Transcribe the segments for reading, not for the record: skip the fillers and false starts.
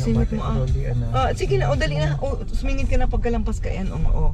Singit mo sige na, dali na. Sumingit ka na pagkalampas ka yan. Oh.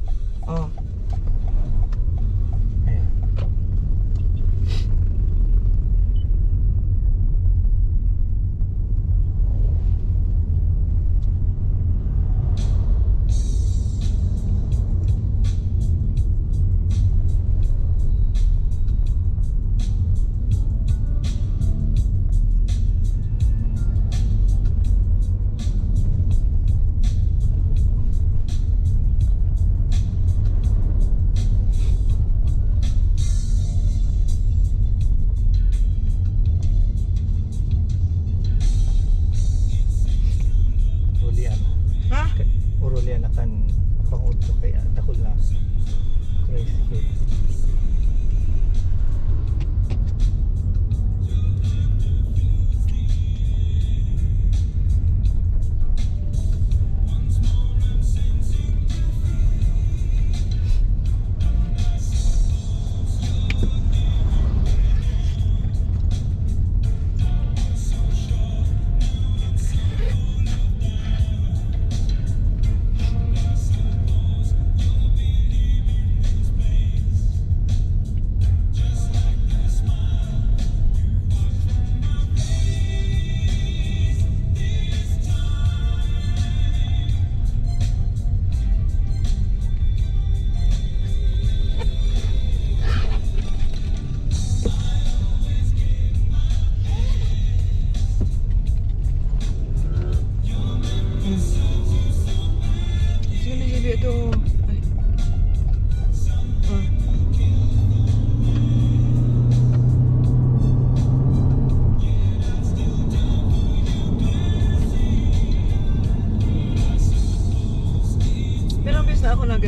Urulian akan pangudto kay dakol na tricycle.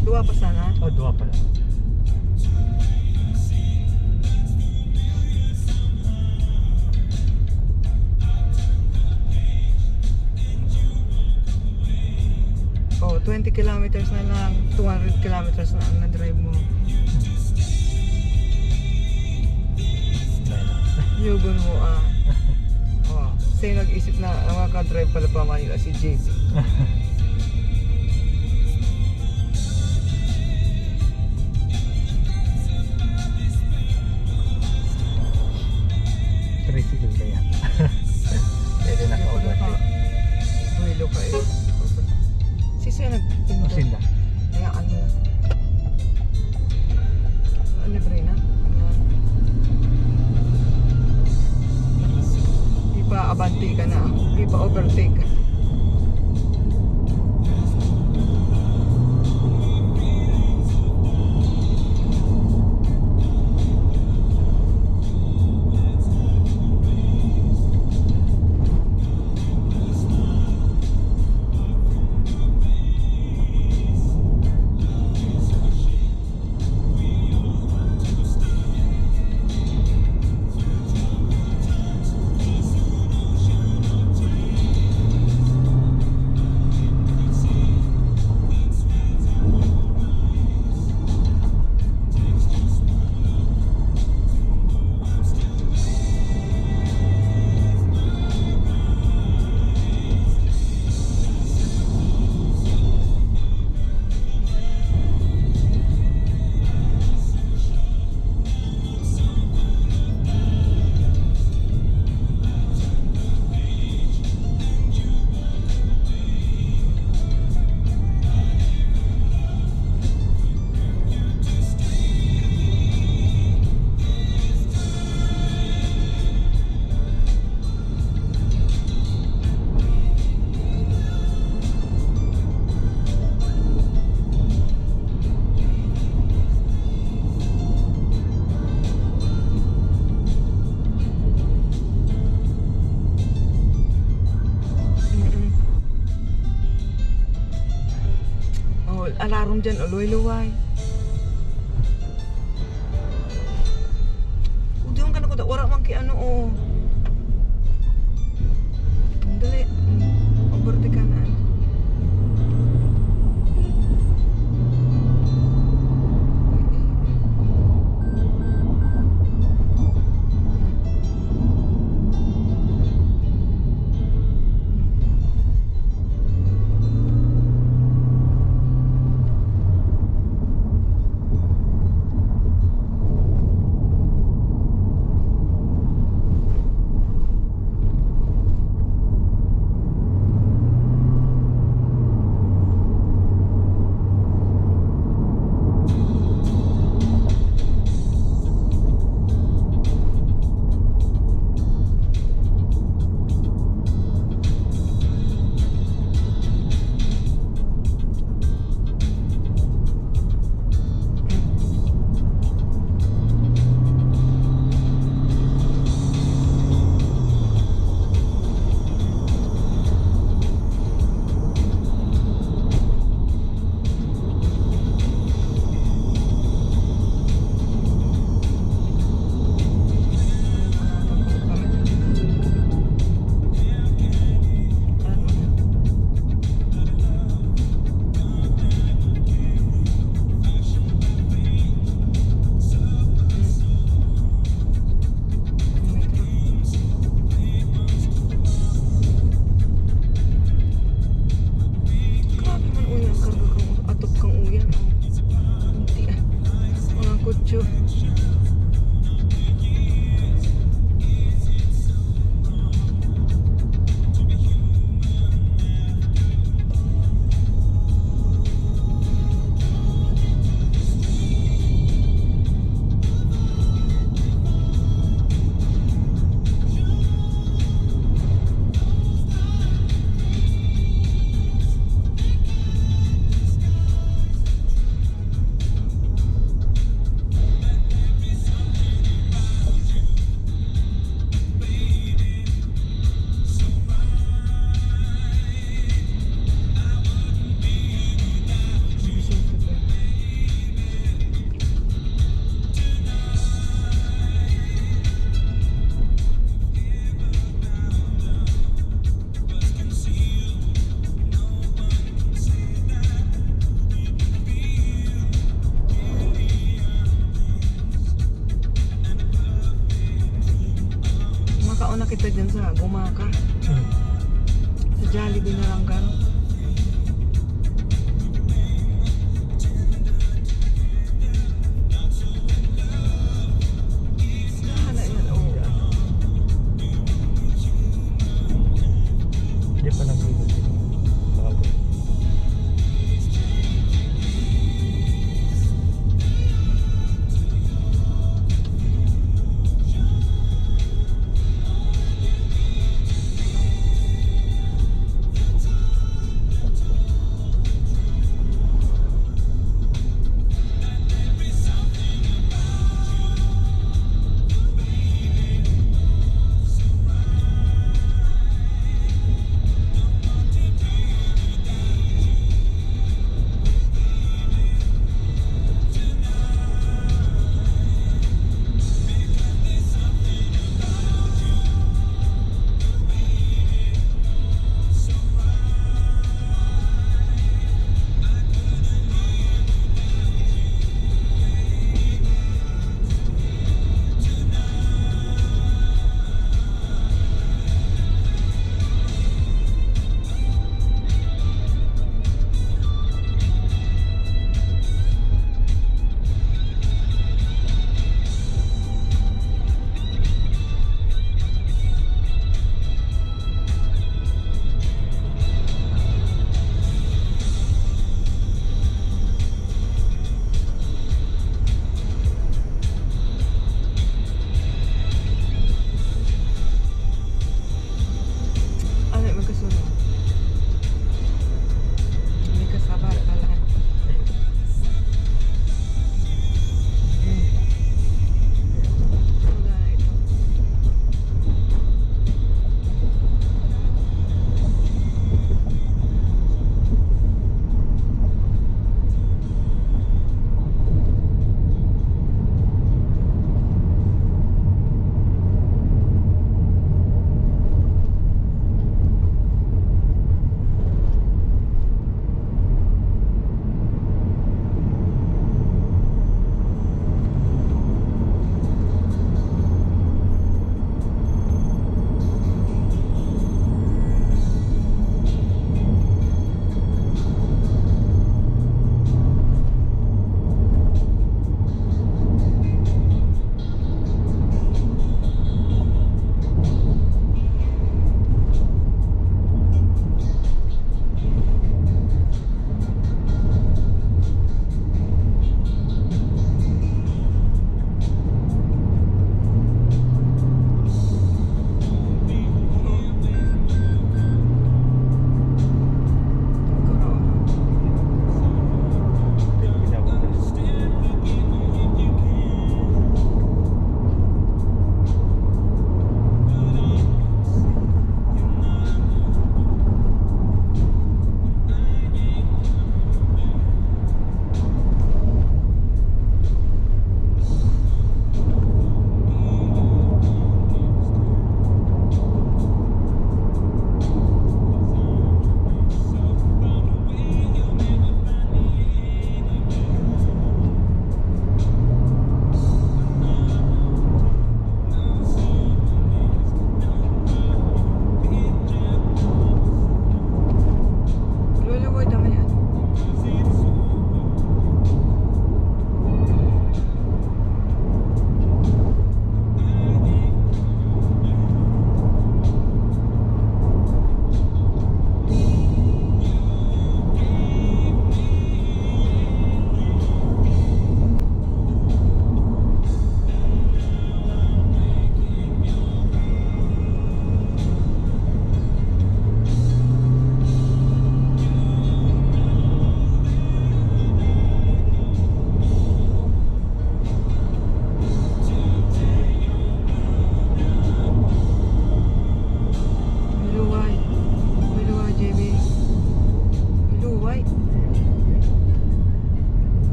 Dua pa sana? Dua pala. Oh, 20 kilometers na lang, 200 kilometers na ang na-drive mo. Yugon mo sa'yo nag-isip na makaka-drive pala pa Manila si JP. Tricycle kaya. Pwede na ka-overtake. Duelo ka eh. Sisa yung nagtinda. Sinda. Kaya ano? Libre na. Di pa abante ka na. Di pa overtake ka. Alarm dyan, uluay-luway. Udiyon ka na ko, wala man ki ano dali, overtake ka na.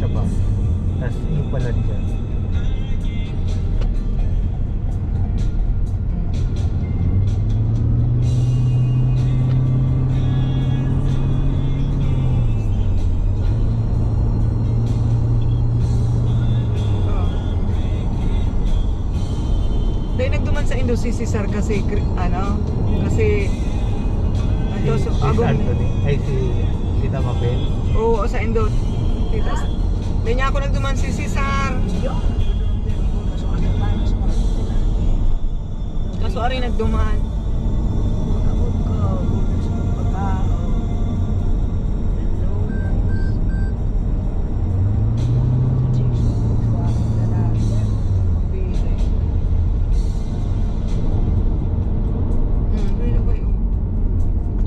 isa pa. Tapos yung pala dyan. Dahil nagduman sa Indo si Cesar kasi kasi Si Anthony, ay si Tita Mabel. Oo, sa Indo. Dahil niya ako nagduman si Cesar. Kaso ari nagduman.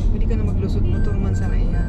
Pwede ka na maglusot motor man sana iya.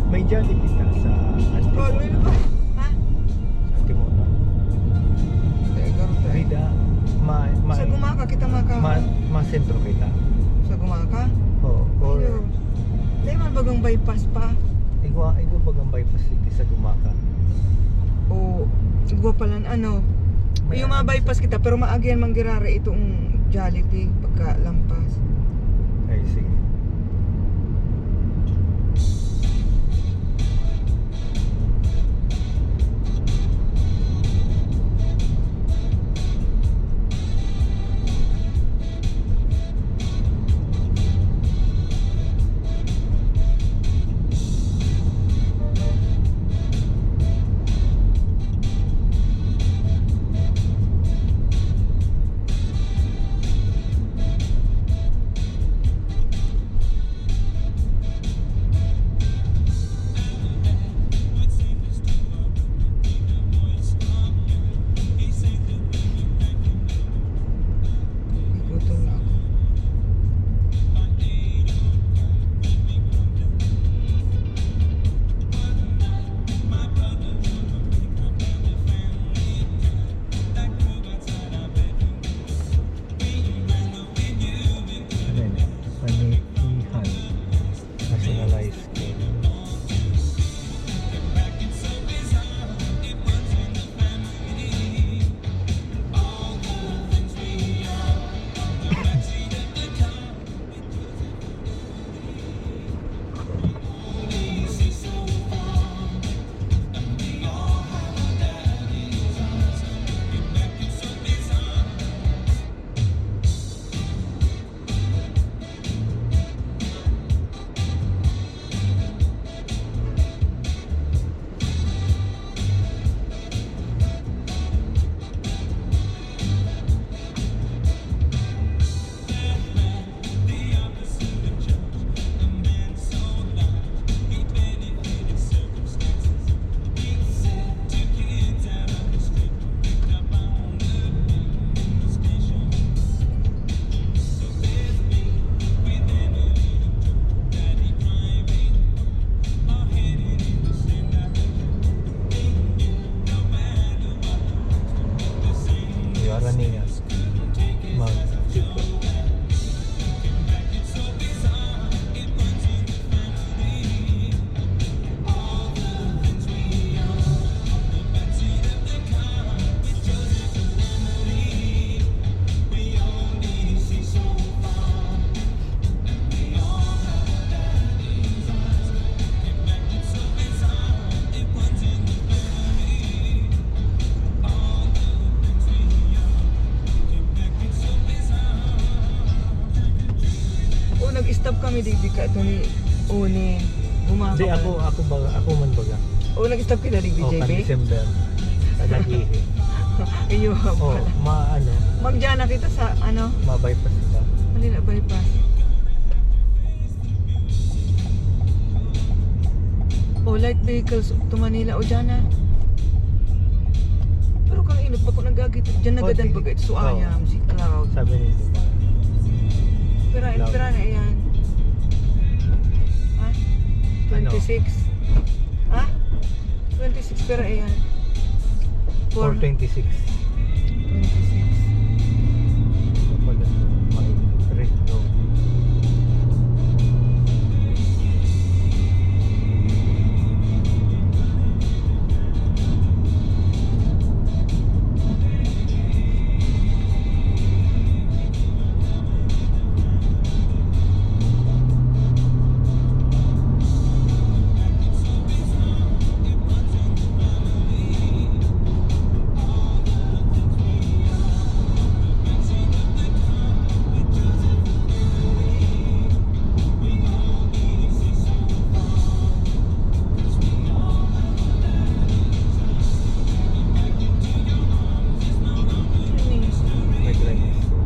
May Jollibee ka sa Oh, ano ba? Ha? Antimono. Teka, Rida, sa Gumaka kita sentro kita. Sa Gumaka? Oo. Or, Ayun. Dahil man bagang bypass pa. igwa bagang bypass city sa Gumaka. O, siguro pala yung mga bypass kita pero maagyan manggirare itong Jollibee pagka lampas. Ay, sige. ka ito ni Uni. Bumaka Hindi, ka ako man baga. O, nag-stop kita ni Oh, kan BJB? December. Sa Nag-ihi. Iyo Oh, pala. Magdiyan na kita sa ano, ma-bypass kita. Manila bypass. O, light vehicles to Manila. O, dyan na. Pero kang inot pa ko nagagit. Dyan nagadan pag ito. So, ayam, si Cloud. Sabi ni Diba. Pera na yan. Ha? 26. Ha? 26 pera yan. 426. 26. Wala. May recto. May driving school.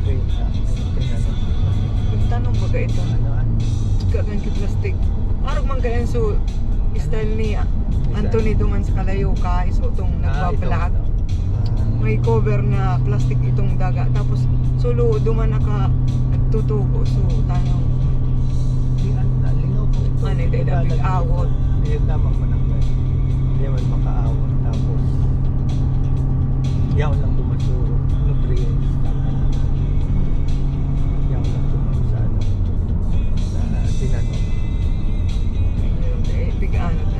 Okay, Yung tanong ba ka ito? ano? Kagan ki plastic. Arog man kayan so style ni Anthony Duman sa Kalayo ka iso itong nagbabalat. May cover na plastic itong daga. Tapos solo duman naka nagtutubo. So tanong. Lingaw po ito. Ano yung big awot? Ayun, tama mo nang hindi man makaawat. Tapos, yaw lang dumasuro. Nutrients. Yaw lang dumasuro sa ano. Sa tinanong. Big ano na.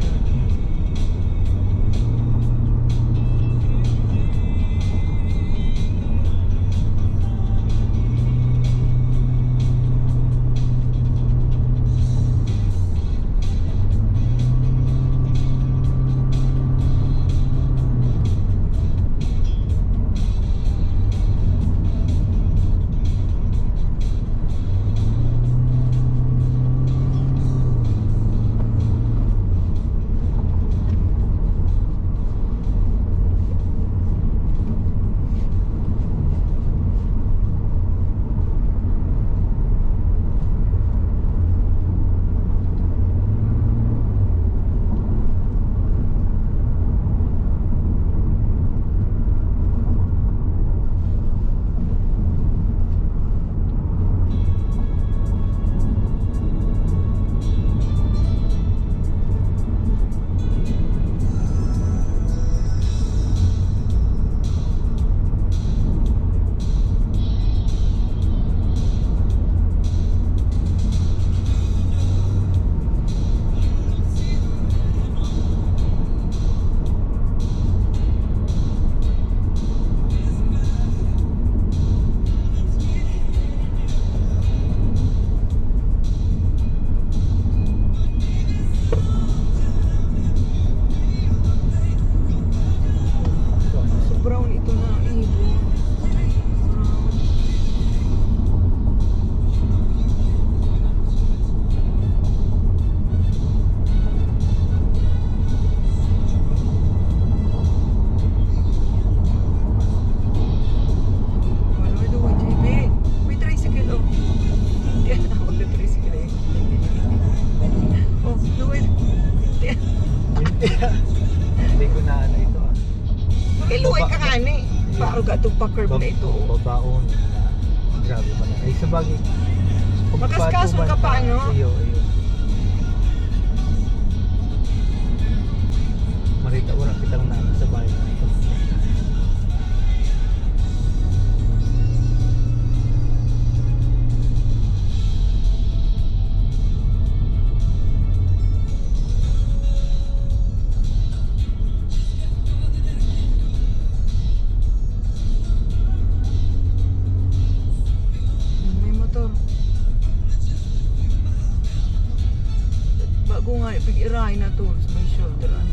Hindi ko na ano ito ah. Iluway ka nga ni. Paano ka itong pa-curve na ito? Babaon na. Grabe pa na. Ay sa bagay. Makaskasong ka pa, ano? Iyo. Marita ura kitang na sa bahay na ito. bago nga ipag-iray na to sa may shoulder. Ano.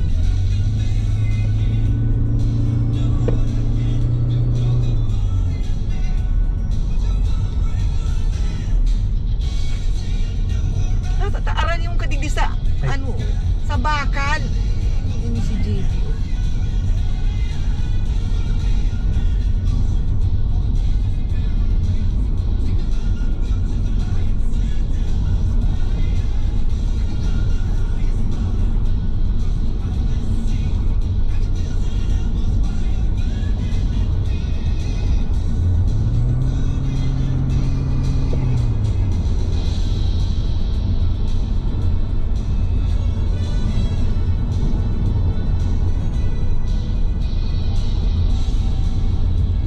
Natataaran yung kadigdi sa Ay. ano, sa bakal. Ini si JB. Oh.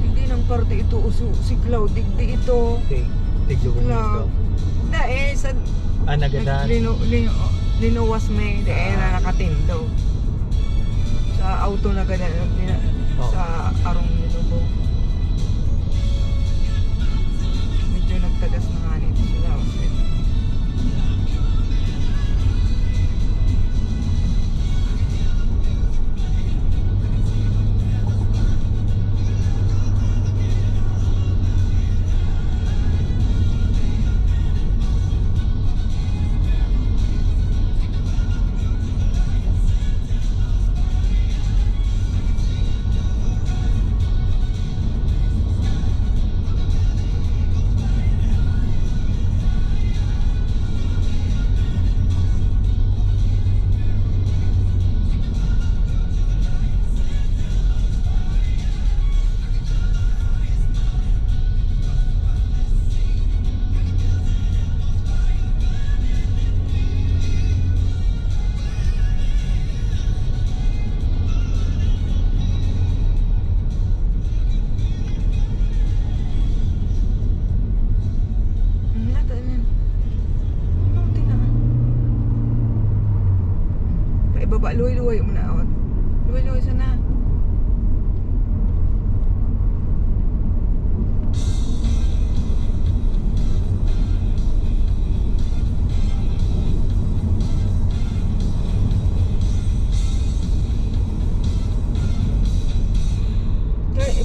Hindi ng parte ito uso si Cloud. Digdi ito. Okay. Tigyo mo Cloud. Da eh, sa nagadan. linuwas may na nakatindo. Sa auto na ganyan Oh. sa arong nilubo. Medyo nagtagas na nga nito sila. Baba, luway-luway mo na out. Luway-luway sana.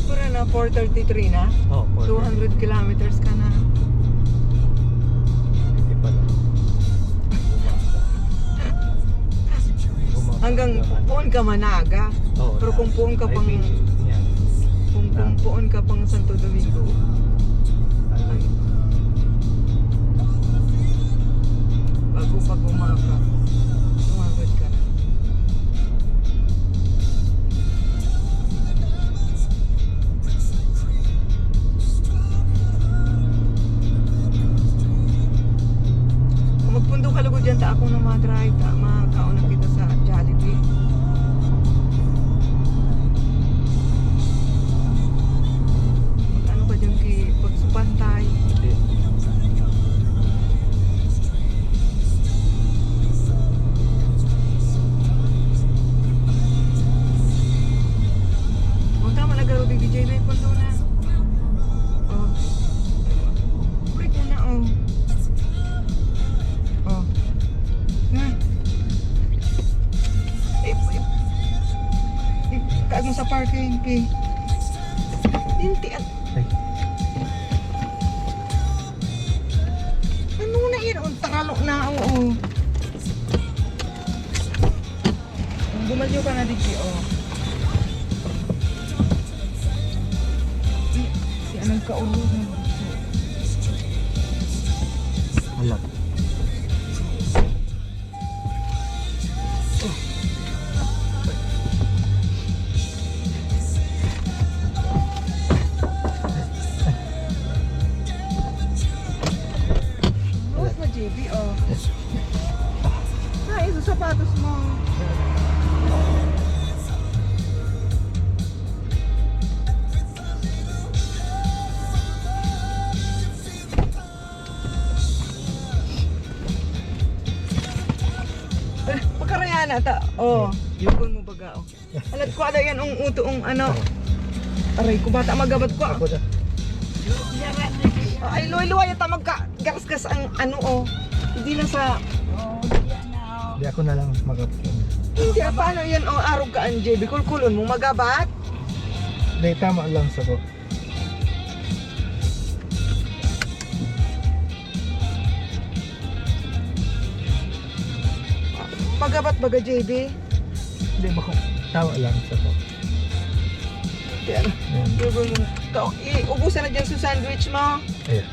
Para na 4:33 na. Oh, 200 kilometers ka na. Hindi pala. Hanggang puon ka Managa. Oh, Pero kung puon ka pang yan. kung puon ka pang Santo Domingo, bago pag umaga, 200 ka na. Kung magpundo ka lugod dyan, ta ako na ma-drive, ta makauna kita sa Jollibee. Mag-ano ka dyan kay pagsupantay. Hindi. O tama na garo di DJ may pundo na. Oh. Break mo na oh. Oh. Na. Kaag mo sa parking pi. Inti at Ay, ano na yun? Oh, takalok na oo. Gumadyo ka na DJ oh. Si anong kaulo na. alam. Bukas na JB oh. Ay, sa sapatos mo. Pagkarayan na ta. Oh, yukon mo baga oh. Alat ko ada yan ang uto ang ano. Aray ko bata magabat ko. Ako na. Oh, ay luway-luway ta magka gasgas ang ano oh. Hindi na sa Oh, yan na. Di ako na lang makapun. Hindi, paano yan o arog ka ang JB? Kulkulon mo, magabat? Di, tama lang sa ko. Magabat baga JB? Di, bako. Tama lang sa ko. Yan. Yan. Gagawin mo. Ubusan na dyan sa sandwich mo. Ayan.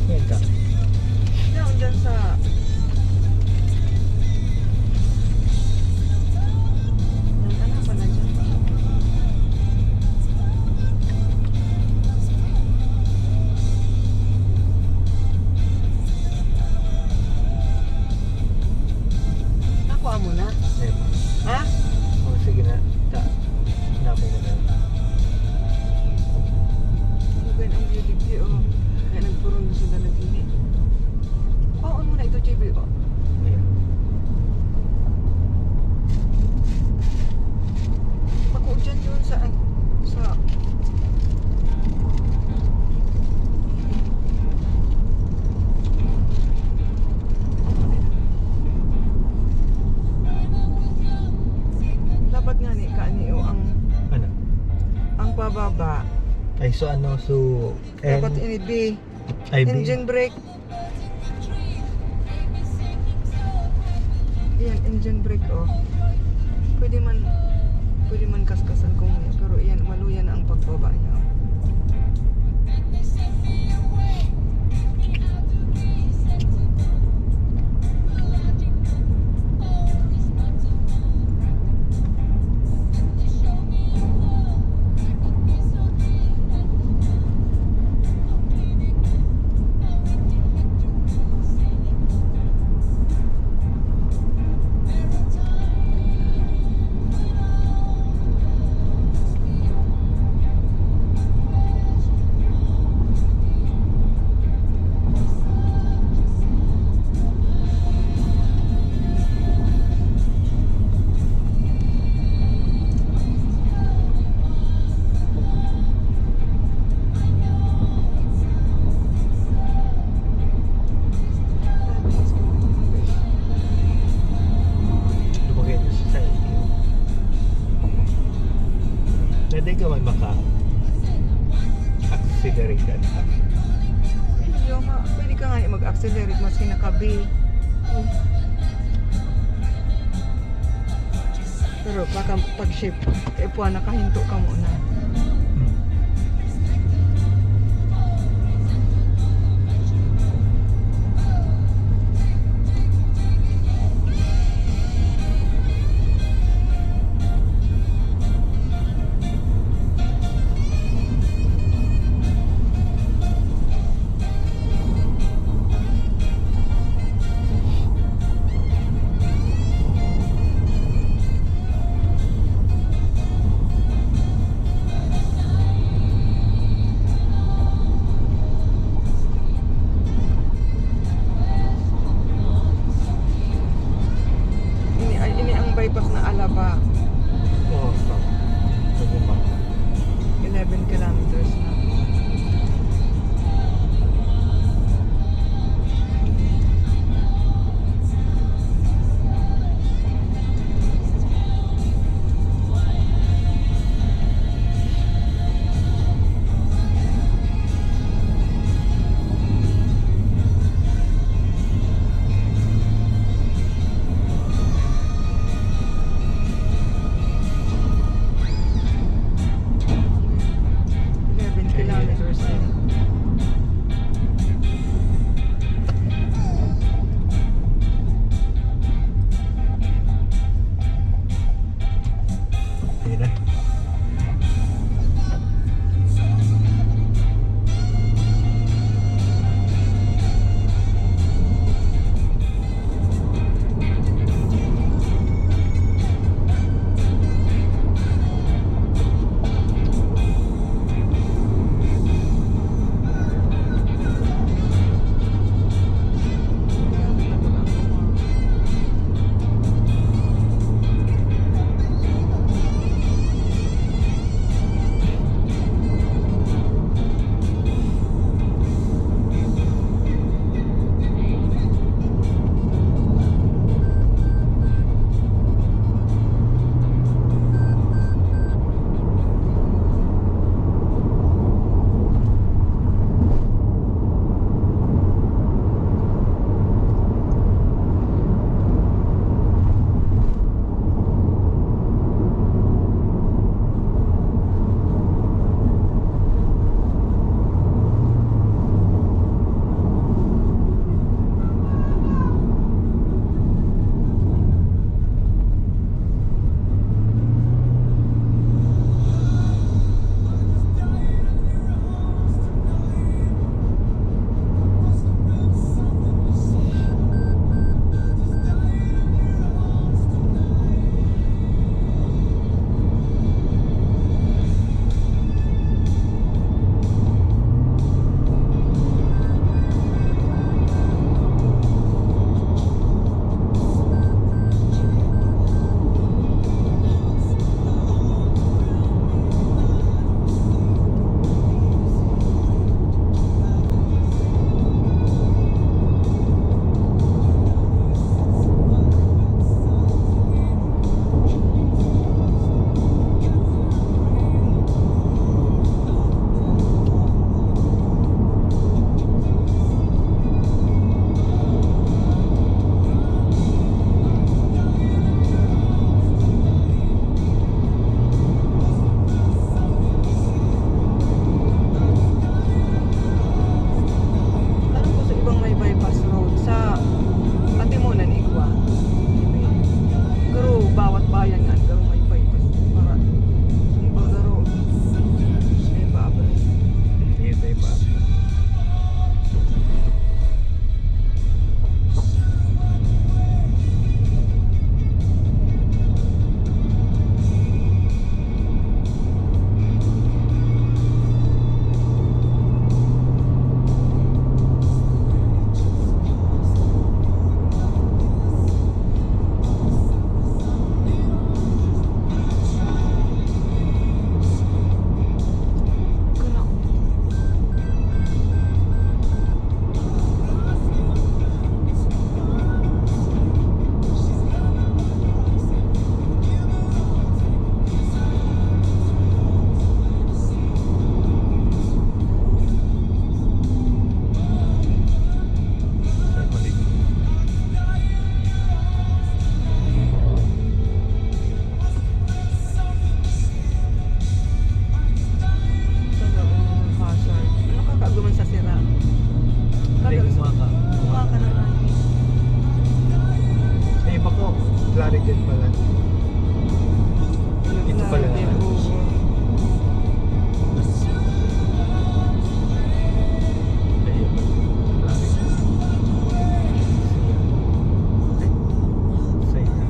Yan ka. Down dyan sa... Yan, ano pa na dyan? Nakuha mo na? Ayan. Ha? O, sige na. Hinapin na lang. Gagawin ang beauty o. Kaya nagpurong gusto na nagpili. Paon mo na ito, JB o. Ayan. Pako dyan yun sa... Dapat nga ni kaani o ang Ano? pababa. Ay, so ano? So, Dapat ini B. IB? Engine brake. Yan, engine brake oh. Pwede man kaskasan kung pero yan, maluyan ang pagbaba niya. Lumagay nyo sa side view. Pwede ka man maka-accelerate ka na. Hindi pwede ka nga mag-accelerate maski naka-B. Pero baka pag-shift, F1 nakahinto ka muna. Hmm. Ini ang bypass na Alaba. Oo, stop. Pwede ba? 11 kilometers na. Claridel pala. Ito pala Claridel, naman. oo. Ayun. Claridel. Say na.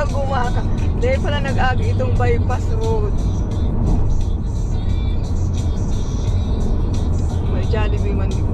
Gumaka. Dahil pala nag-agi itong bypass road. May Jollibee man dito.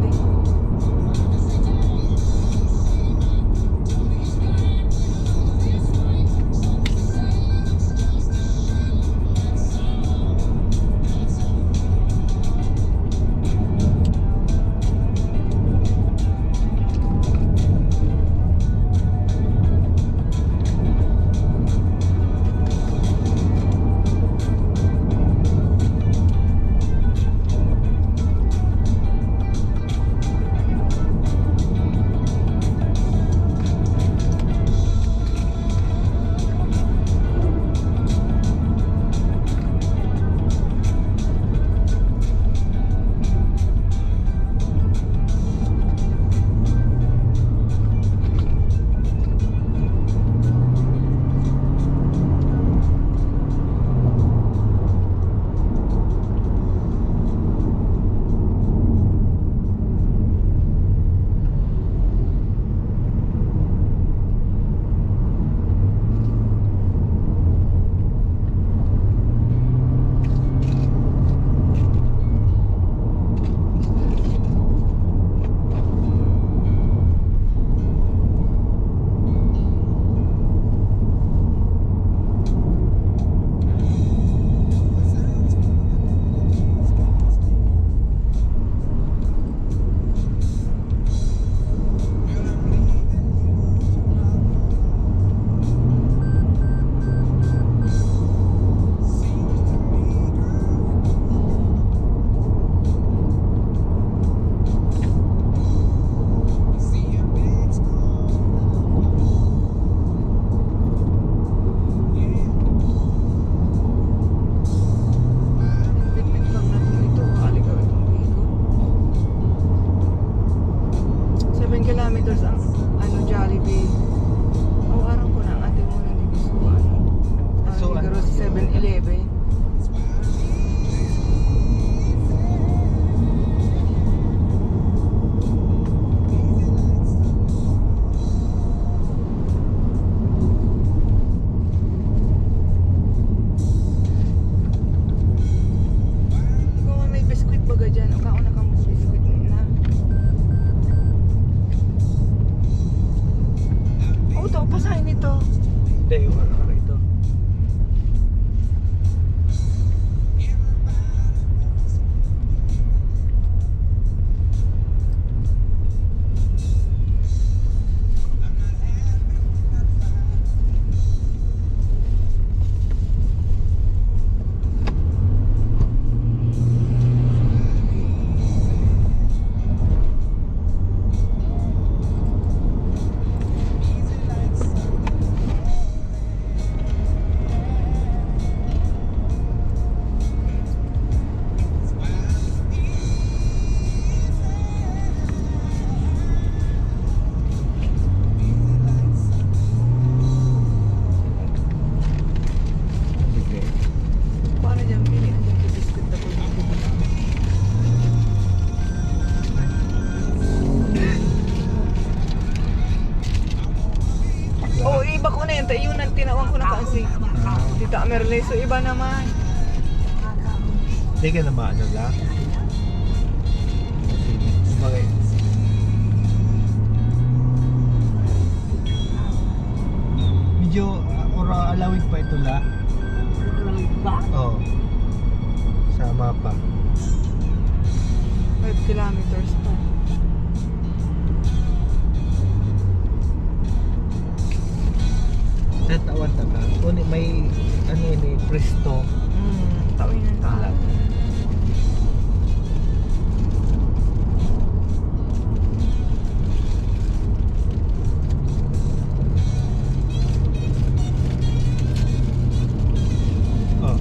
Tita Merle, so iba naman. Hindi ka na maano lang. Bagay. Medyo alawig pa ito la. Alawig ba? Oo. Sa mapa. 5 kilometers pa. Tawan ta ka. Kung may ano ini presto. Tawin ng kaalat. Oh.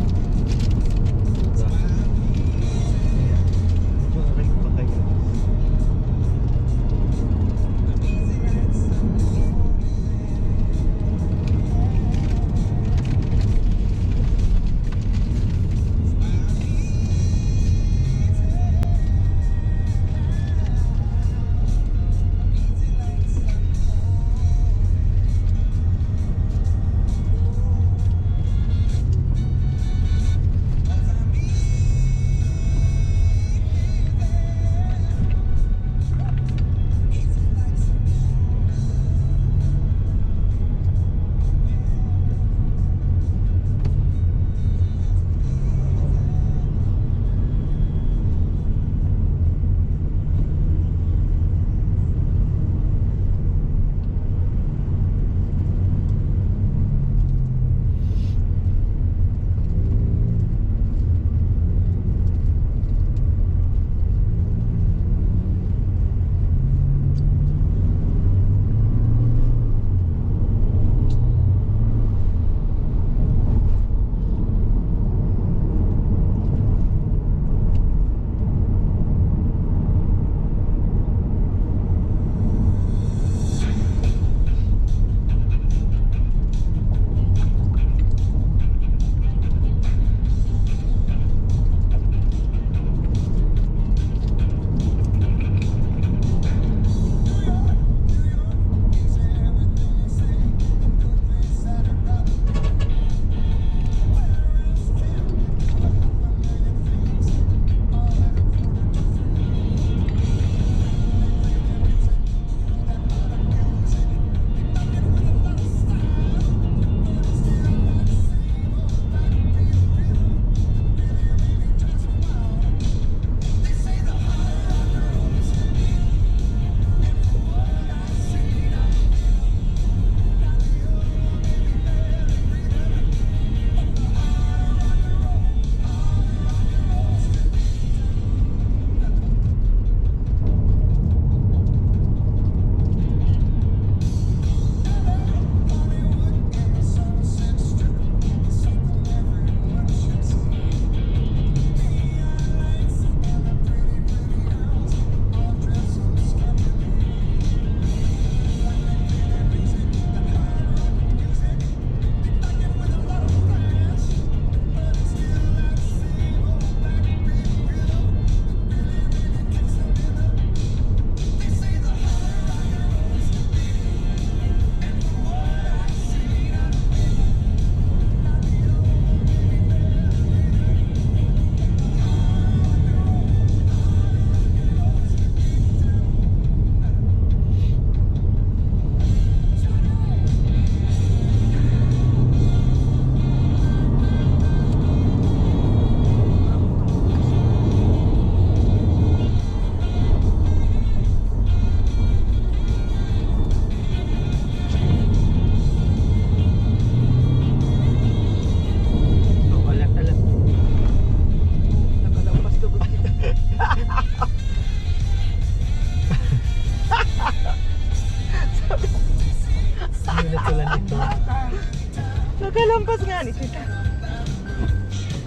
Makalampas nga ni tita.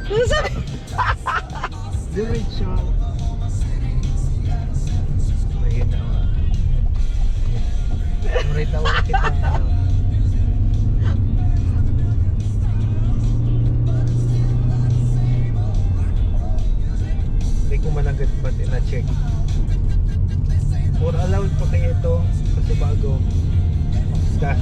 Ano sabi? Diretso. Ayun na. Muray tawa kita. Hindi ko managat ba't ina-check. Or allowed pa kayo ito kasi bago. Staff.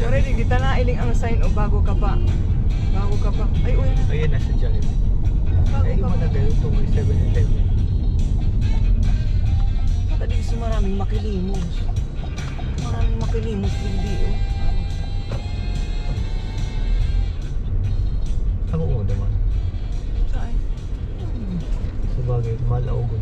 Mura di kita na iling ang sign o bago ka pa. Bago ka pa. Ay, uy na. Ayun, nasa Jollibee. Bago Ay, ka pa. managal ito may 7-Eleven. Tadi gusto maraming makilimos. Maraming makilimos hindi oh. Ako mo naman. Saan? Sabagay, malaw ko.